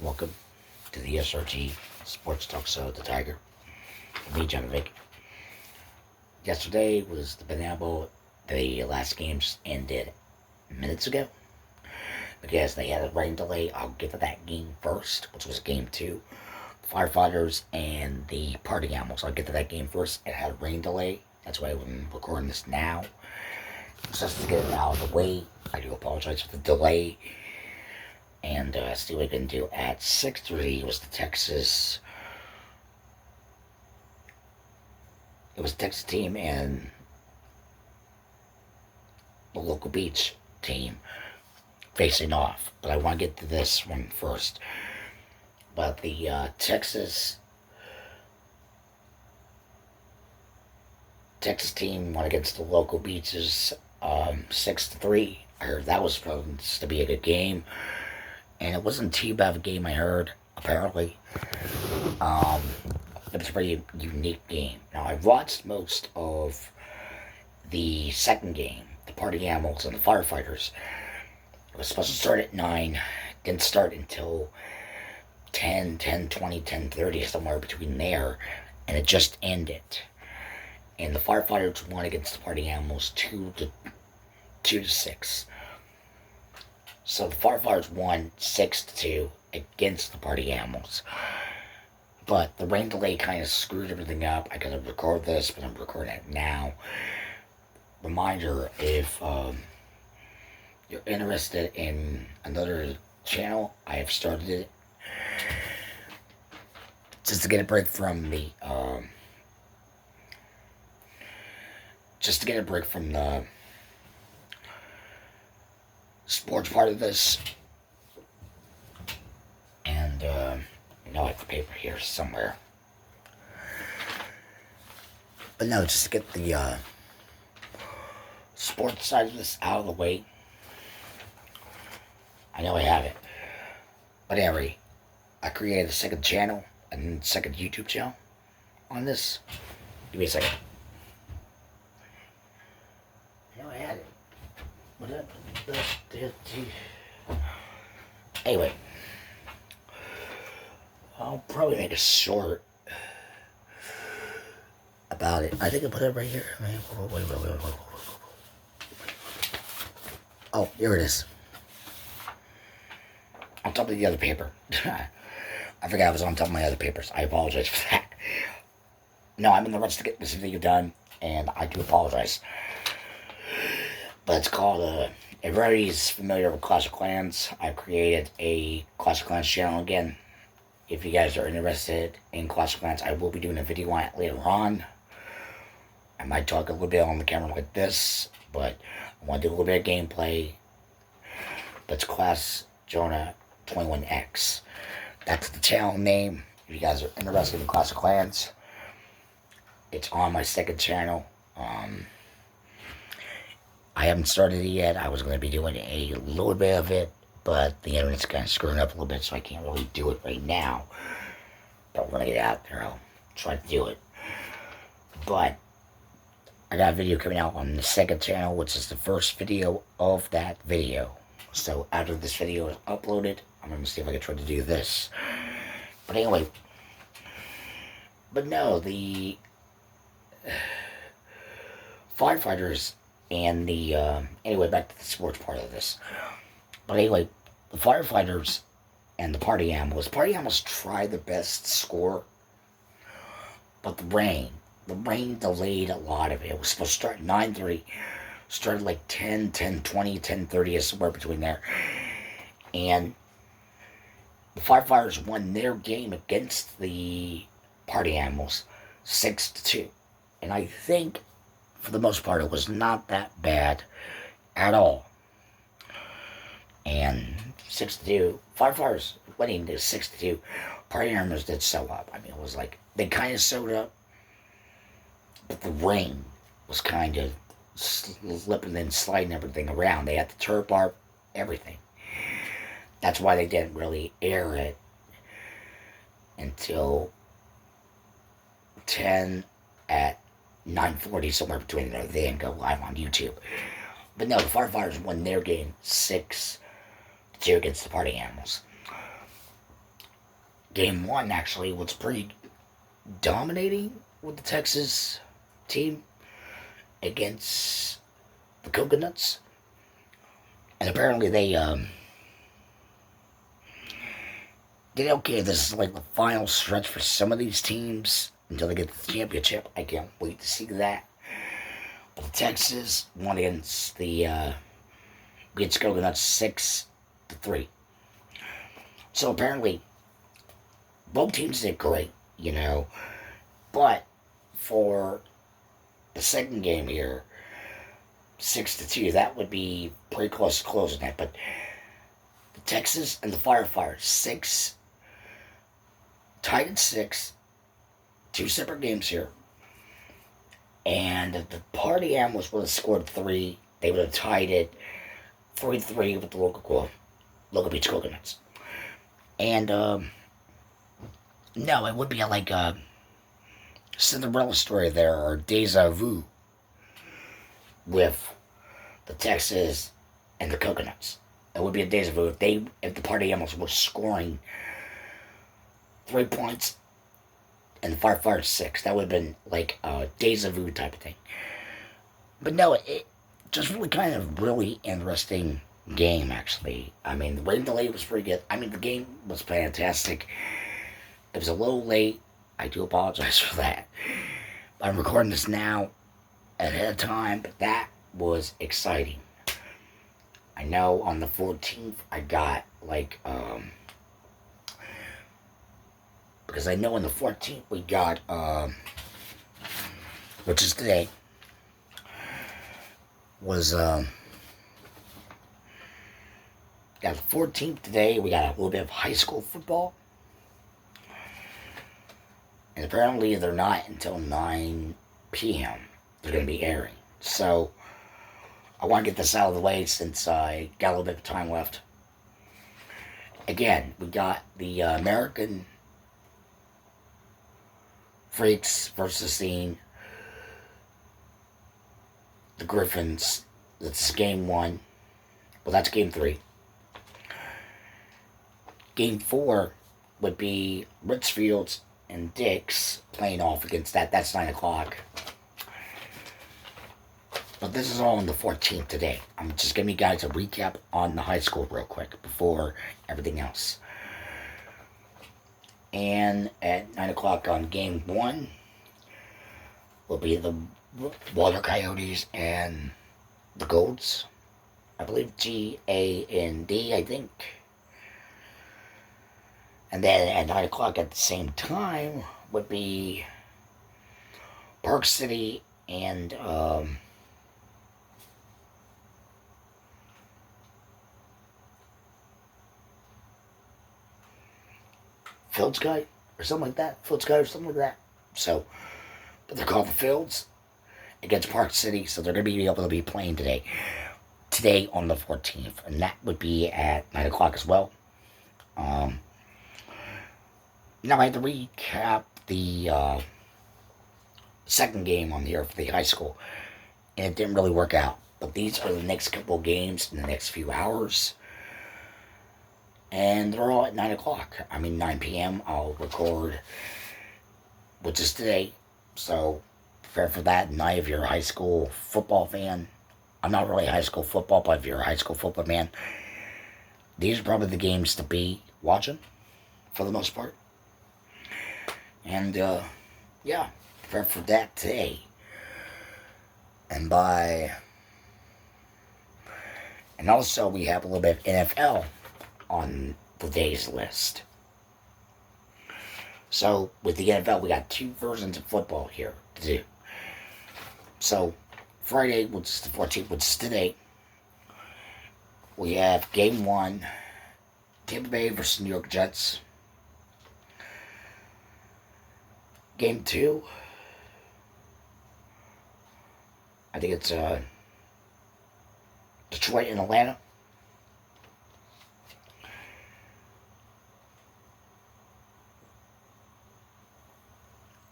Welcome to the SRG Sports Talk Show, The Tiger. Me, JONAH VICK. Yesterday was the Banana Bowl. The last games ended minutes ago because they had a rain delay. I'll get to that game first, which was game 2. Firefighters and the party animals. I'll get to that game first. It had a rain delay. That's why I'm recording this now. Just to get it out of the way, I do apologize for the delay. And see what we can do at 6:30 was the Texas. It was the Texas team and the local beach team facing off. But I want to get to this one first. But the Texas team went against the local beaches 6-3. I heard that was supposed to be a good game. And it wasn't too bad of a game, I heard, apparently. It was a pretty unique game. Now, I watched most of the second game, the party animals and the firefighters. It was supposed to start at 9, didn't start until 10, 10:20, 10:30, somewhere between there, and it just ended. And the firefighters won against the party animals 2-6. So the firefighters won 6-2 against the party animals. But the rain delay kind of screwed everything up. I gotta record this, but I'm recording it now. Reminder, if you're interested in another channel, I have started it. Just to get a break from the sports part of this. And I have the paper here somewhere. But no, just to get the sports side of this out of the way. I know I have it. But anyway, I created a second channel, and second YouTube channel on this. Give me a second. I know I had it. Anyway, I'll probably make a short about it. I think I put it right here. Wait. Oh, here it is. On top of the other paper. I forgot I was on top of my other papers. I apologize for that. No, I'm in the rush to get this video done, and I do apologize. But it's called, everybody's familiar with Clash of Clans. I've created a Clash of Clans channel again. If you guys are interested in Clash of Clans, I will be doing a video on it later on. I might talk a little bit on the camera like this, but I want to do a little bit of gameplay. That's Clash JONAH 21X. That's the channel name. If you guys are interested in Clash of Clans, it's on my second channel. I haven't started it yet. I was going to be doing a little bit of it, but the internet's kind of screwing up a little bit, so I can't really do it right now. But when I get out there, I'll try to do it. But I got a video coming out on the second channel, which is the first video of that video. So after this video is uploaded, I'm going to see if I can try to do this. But anyway, but no, the firefighters and the, anyway, back to the sports part of this. But anyway, the firefighters and the party animals tried their best to score, but the rain delayed a lot of it. It was supposed to start at 9:30, started like 10, 10:20, 10:30, somewhere between there. And the firefighters won their game against the party animals 6-2. And I think, for the most part, it was not that bad at all. And 6-2, firefighters winning to 6-2. Party animals did sew up. I mean, it was like, they kind of sewed up, but the rain was kind of slipping and sliding everything around. They had the turf bar, everything. That's why they didn't really air it until 10 at 9:40, somewhere between there. They didn't go live on YouTube. But no, the firefighters won their game 6-2 against the party animals. Game 1 actually was pretty dominating with the Texas team against the Coconuts. And apparently they did okay. This is like the final stretch for some of these teams until they get to the championship. I can't wait to see that. But the Texas won against the Coconuts 6-3. So apparently both teams did great, you know. But for the second game here, 6-2, that would be pretty close to closing that. But the Texas and the Firefighters, tied at 6, 2 separate games here. And if the Party Animals would have scored 3, they would have tied it 3-3 with the local Beach Coconuts. And no, it would be like a Cinderella story there, or deja vu with the Texas and the Coconuts. It would be a deja vu if the Party Animals were scoring 3 points and the Firefighters 6. That would have been like a deja vu type of thing. But no, it just kind of really interesting game, actually. I mean, the rain delay was pretty good. I mean, the game was fantastic. It was a little late. I do apologize for that. I'm recording this now ahead of time, but that was exciting. I know on the 14th I got like because I know on the 14th we got which is today, was got the 14th today. We got a little bit of high school football, and apparently they're not until 9 p.m. they're going to be airing. So I want to get this out of the way since I got a little bit of time left. Again, we got the American Freaks versus the Griffins. That's game 1. Well, that's game 3. Game 4 would be Richfields and Dix playing off against that. That's 9 o'clock. But this is all on the 14th today. I'm just giving you guys a recap on the high school real quick before everything else. And at 9 o'clock on game 1 will be the Water Coyotes and the Golds. I believe G-A-N-D, I think. And then at 9 o'clock at the same time would be Park City and Fields Guy or something like that. Fields Guy or something like that. So, but they're called the Fields against Park City, so they're going to be able to be playing today. Today on the 14th, and that would be at 9 o'clock as well. Now I have to recap the second game on here for the high school, and it didn't really work out. But these are the next couple of games in the next few hours, and they're all at 9 o'clock. I mean 9 p.m. I'll record, which is today. So prepare for that night if you're a high school football fan. I'm not really high school football, but if you're a high school football fan, these are probably the games to be watching for the most part. And yeah, prepare for that today. And also we have a little bit of NFL on today's list. So with the NFL, we got 2 versions of football here to do. So Friday, which is the 14th, which is today, we have game 1, Tampa Bay versus New York Jets. Game 2, I think it's Detroit and Atlanta.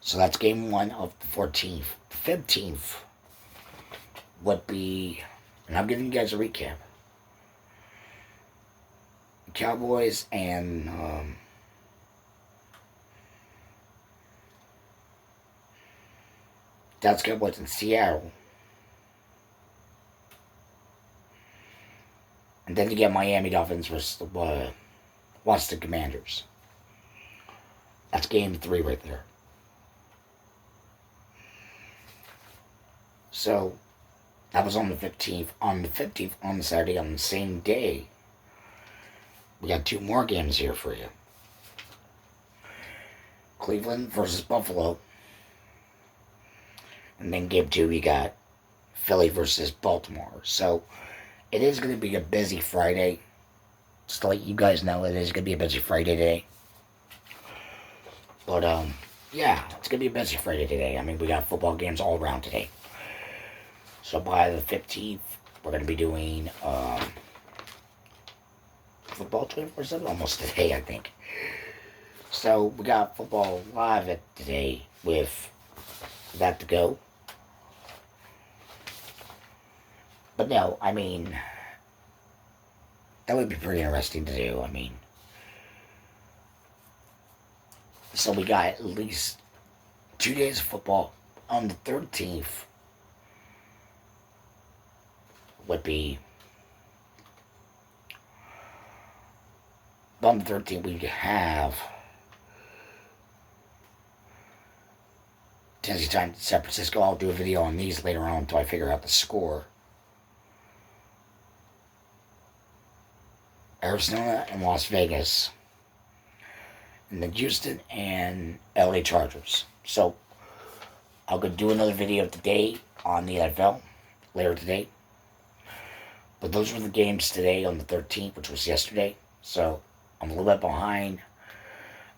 So that's game 1 of the 14th. The 15th would be, and I'm giving you guys a recap, the Cowboys and Dallas Cowboys in Seattle. And then you get Miami Dolphins versus the Washington Commanders. That's game 3 right there. So, that was on the 15th. On the 15th, on the Saturday, on the same day, we got 2 more games here for you. Cleveland versus Buffalo. And then game 2, we got Philly versus Baltimore. So, it is going to be a busy Friday. Just to let you guys know, it is going to be a busy Friday today. But, yeah, it's going to be a busy Friday today. I mean, we got football games all around today. So by the 15th, we're going to be doing football 24/7 almost today, I think. So we got football live at today with that to go. But no, I mean, that would be pretty interesting to do. I mean, so we got at least 2 days of football. On the 13th would be, on the 13th we have Tennessee time, San Francisco. I'll do a video on these later on until I figure out the score. Arizona and Las Vegas, and then Houston and LA Chargers. So I'll go do another video today on the NFL later today. But those were the games today on the 13th, which was yesterday. So I'm a little bit behind.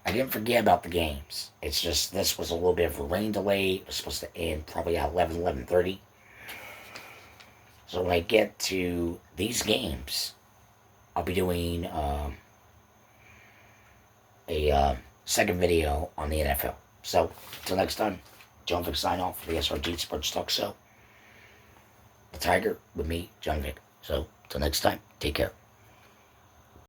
I didn't forget about the games. It's just this was a little bit of a rain delay. It was supposed to end probably at 11:30. So when I get to these games, I'll be doing a second video on the NFL. So, until next time, JONAH VICK sign off for the SRG Sports Talk Show. The Tiger with me, JONAH VICK. So, till next time, take care.